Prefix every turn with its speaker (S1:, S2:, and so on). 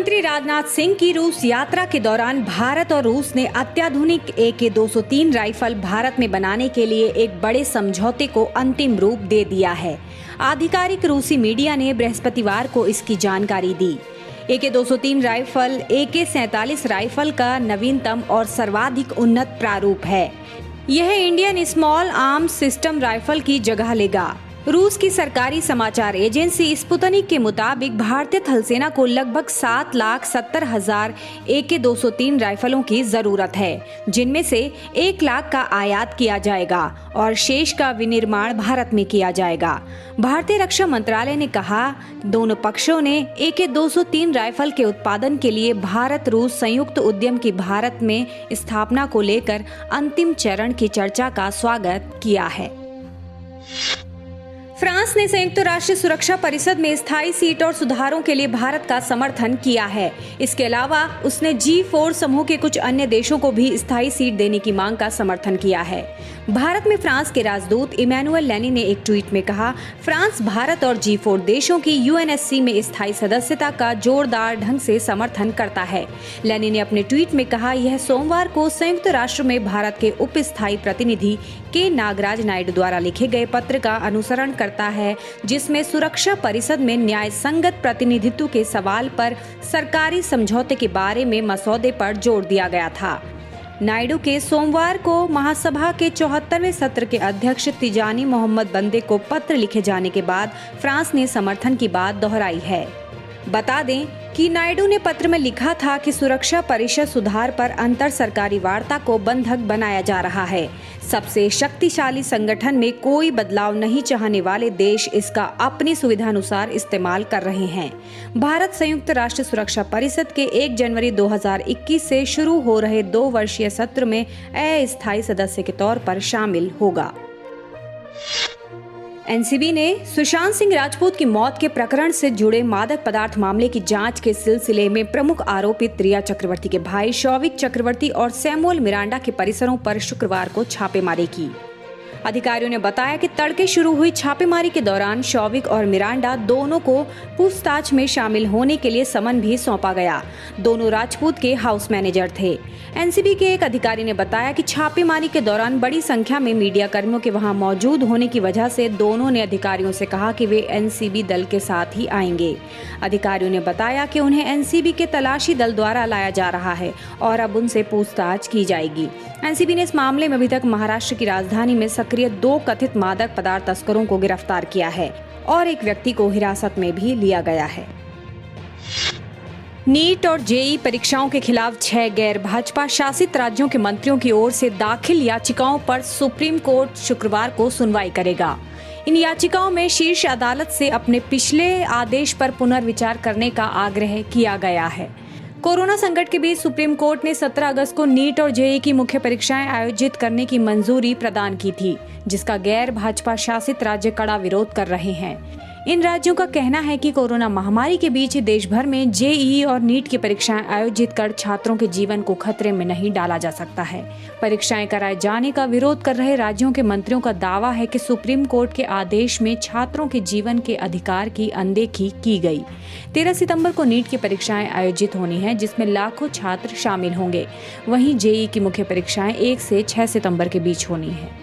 S1: मंत्री राजनाथ सिंह की रूस यात्रा के दौरान भारत और रूस ने अत्याधुनिक AK-203 राइफल भारत में बनाने के लिए एक बड़े समझौते को अंतिम रूप दे दिया है। आधिकारिक रूसी मीडिया ने बृहस्पतिवार को इसकी जानकारी दी। AK-203 राइफल AK-47 राइफल का नवीनतम और सर्वाधिक उन्नत प्रारूप है। यह Indian small arms system rifle की जगह लेगा। रूस की सरकारी समाचार एजेंसी स्पुतनिक के मुताबिक भारतीय थल सेना को लगभग 7,70,000 AK-203 राइफलों की जरूरत है, जिनमें से 1 लाख का आयात किया जाएगा और शेष का विनिर्माण भारत में किया जाएगा। भारतीय रक्षा मंत्रालय ने कहा, दोनों पक्षों ने AK-203 राइफल के उत्पादन के लिए भारत रूस संयुक्त उद्यम की भारत में स्थापना को लेकर अंतिम चरण की चर्चा का स्वागत किया है। फ्रांस ने संयुक्त राष्ट्र सुरक्षा परिषद में स्थायी सीट और सुधारों के लिए भारत का समर्थन किया है। इसके अलावा उसने G4 समूह के कुछ अन्य देशों को भी स्थायी सीट देने की मांग का समर्थन किया है। भारत में फ्रांस के राजदूत इमैनुअल लेनी ने एक ट्वीट में कहा, फ्रांस भारत और G4 देशों की UNSC में स्थायी सदस्यता का जोरदार ढंग से समर्थन करता है। लेनी ने अपने ट्वीट में कहा, यह सोमवार को संयुक्त राष्ट्र में भारत के उप स्थायी प्रतिनिधि के नागराज नायडू द्वारा लिखे गए पत्र का अनुसरण करता है, जिसमें सुरक्षा परिषद में न्याय संगत प्रतिनिधित्व के सवाल पर सरकारी समझौते के बारे में मसौदे पर जोर दिया गया था। नायडू के सोमवार को महासभा के 74वें सत्र के अध्यक्ष तिजानी मोहम्मद बंदे को पत्र लिखे जाने के बाद फ्रांस ने समर्थन की बात दोहराई है। बता दें कि नायडू ने पत्र में लिखा था कि सुरक्षा परिषद सुधार पर अंतर सरकारी वार्ता को बंधक बनाया जा रहा है। सबसे शक्तिशाली संगठन में कोई बदलाव नहीं चाहने वाले देश इसका अपनी सुविधानुसार इस्तेमाल कर रहे हैं। भारत संयुक्त राष्ट्र सुरक्षा परिषद के 1 जनवरी 2021 से शुरू हो रहे 2 वर्षीय सत्र में अस्थायी सदस्य के तौर पर शामिल होगा। एनसीबी ने सुशांत सिंह राजपूत की मौत के प्रकरण से जुड़े मादक पदार्थ मामले की जांच के सिलसिले में प्रमुख आरोपित रिया चक्रवर्ती के भाई शौविक चक्रवर्ती और सैमुअल मिरांडा के परिसरों पर शुक्रवार को छापेमारी की। अधिकारियों ने बताया कि तड़के शुरू हुई छापेमारी के दौरान शौविक और मिरांडा दोनों को पूछताछ में शामिल होने के लिए समन भी सौंपा गया। दोनों राजपूत के हाउस मैनेजर थे। एनसीबी के एक अधिकारी ने बताया कि छापेमारी के दौरान बड़ी संख्या में मीडिया कर्मियों के वहां मौजूद होने की वजह से दोनों ने अधिकारियों से कहा कि वे एनसीबी दल के साथ ही आएंगे। अधिकारियों ने बताया कि उन्हें एनसीबी के तलाशी दल द्वारा लाया जा रहा है और अब उनसे पूछताछ की जाएगी। एनसीबी ने इस मामले में अभी तक महाराष्ट्र की राजधानी में सक्रिय 2 कथित मादक पदार्थ तस्करों को गिरफ्तार किया है और एक व्यक्ति को हिरासत में भी लिया गया है। नीट और जेईई परीक्षाओं के खिलाफ 6 गैर भाजपा शासित राज्यों के मंत्रियों की ओर से दाखिल याचिकाओं पर सुप्रीम कोर्ट शुक्रवार को सुनवाई करेगा। इन याचिकाओं में शीर्ष अदालत से अपने पिछले आदेश पर पुनर्विचार करने का आग्रह किया गया है। कोरोना संकट के बीच सुप्रीम कोर्ट ने 17 अगस्त को नीट और जेईई की मुख्य परीक्षाएं आयोजित करने की मंजूरी प्रदान की थी, जिसका गैर भाजपा शासित राज्य कड़ा विरोध कर रहे हैं। इन राज्यों का कहना है कि कोरोना महामारी के बीच देश भर में जेईई और नीट की परीक्षाएं आयोजित कर छात्रों के जीवन को खतरे में नहीं डाला जा सकता है। परीक्षाएं कराए जाने का विरोध कर रहे राज्यों के मंत्रियों का दावा है कि सुप्रीम कोर्ट के आदेश में छात्रों के जीवन के अधिकार की अनदेखी की गई। 13 सितंबर को नीट की परीक्षाएं आयोजित होनी है, जिसमें लाखों छात्र शामिल होंगे। वहीं जेईई की मुख्य परीक्षाएं 1 से 6 सितंबर के बीच होनी है।